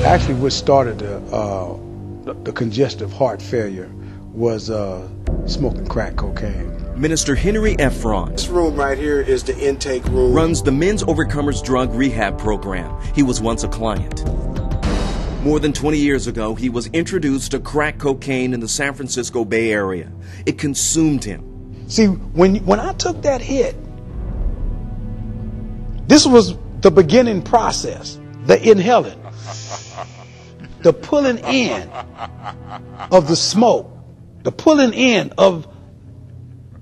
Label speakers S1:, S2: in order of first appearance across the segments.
S1: Actually, what started the congestive heart failure was smoking crack cocaine.
S2: Minister Henry Ephron.
S3: This room right here is the intake room.
S2: Runs the Men's Overcomers Drug Rehab Program. He was once a client. More than 20 years ago, he was introduced to crack cocaine in the San Francisco Bay Area. It consumed him.
S1: See, when I took that hit, this was the beginning process, the inhaling, the pulling in of the smoke, the pulling in of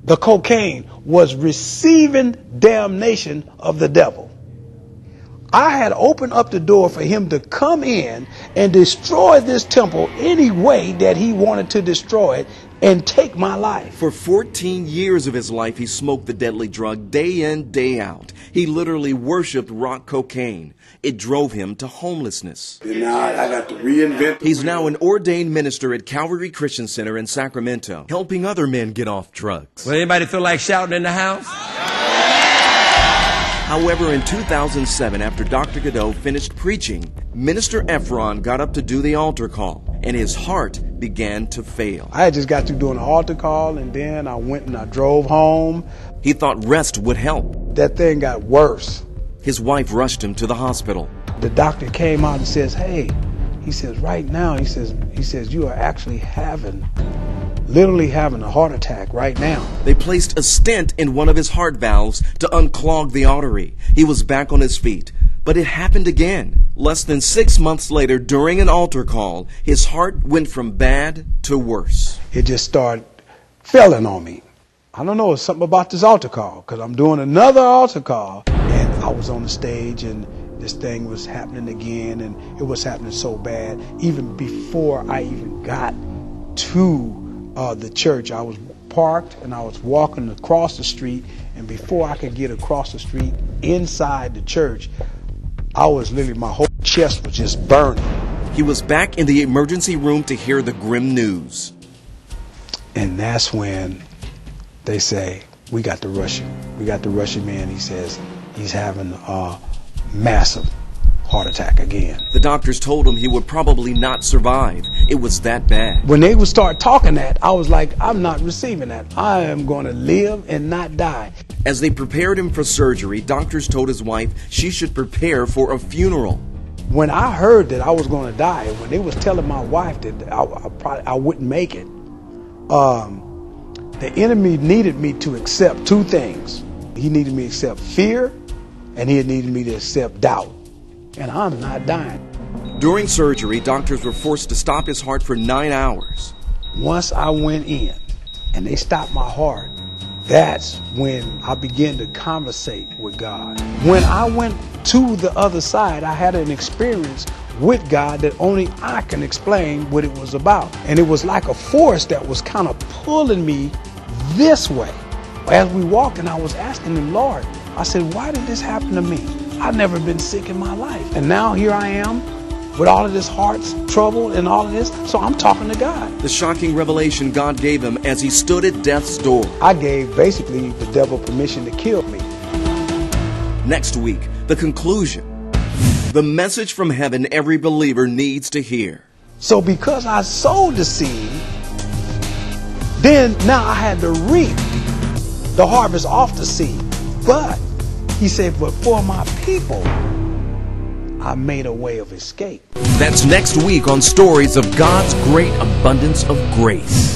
S1: the cocaine was receiving damnation of the devil. I had opened up the door for him to come in and destroy this temple any way that he wanted to destroy it and take my life.
S2: For 14 years of his life, he smoked the deadly drug day in, day out. He literally worshiped rock cocaine. It drove him to homelessness.
S3: And now I got to reinvent.
S2: He's now an ordained minister at Calvary Christian Center in Sacramento, helping other men get off drugs.
S4: Well, anybody feel like shouting in the house?
S2: However, in 2007, after Dr. Godot finished preaching, Minister Ephron got up to do the altar call, and his heart began to fail.
S1: I had just got through doing the altar call, and then I went and I drove home.
S2: He thought rest would help.
S1: That thing got worse.
S2: His wife rushed him to the hospital.
S1: The doctor came out and says, hey, he says, right now, he says, you are actually literally having a heart attack right now.
S2: They placed a stent in one of his heart valves to unclog the artery. He was back on his feet. But it happened again. Less than 6 months later, during an altar call, his heart went from bad to worse.
S1: It just started failing on me. I don't know, it's something about this altar call, because I'm doing another altar call, and I was on the stage, and this thing was happening again, and it was happening so bad. Even before I even got to the church, I was parked, and I was walking across the street, and before I could get across the street inside the church, I was literally, my whole chest was just burning.
S2: He was back in the emergency room to hear the grim news.
S1: And that's when they say, we got to rush him. We got to rush him in. He says he's having a massive heart attack again.
S2: The doctors told him he would probably not survive. It was that bad.
S1: When they would start talking that, I was like, I'm not receiving that. I am going to live and not die.
S2: As they prepared him for surgery, doctors told his wife she should prepare for a funeral.
S1: When I heard that I was going to die, when they was telling my wife that I wouldn't make it, the enemy needed me to accept two things. He needed me to accept fear, and he needed me to accept doubt. And I'm not dying.
S2: During surgery, doctors were forced to stop his heart for 9 hours.
S1: Once I went in and they stopped my heart, that's when I began to conversate with God. When I went to the other side, I had an experience with God that only I can explain what it was about. And it was like a force that was kind of pulling me this way. As we walked, and I was asking him, Lord, I said, why did this happen to me? I've never been sick in my life. And now here I am with all of this heart trouble and all of this. So I'm talking to God.
S2: The shocking revelation God gave him as he stood at death's door.
S1: I gave basically the devil permission to kill me.
S2: Next week, the conclusion. The message from heaven every believer needs to hear.
S1: So because I sowed the seed, then now I had to reap the harvest off the seed. But he said, but for my people, I made a way of escape.
S2: That's next week on Stories of God's Great Abundance of Grace.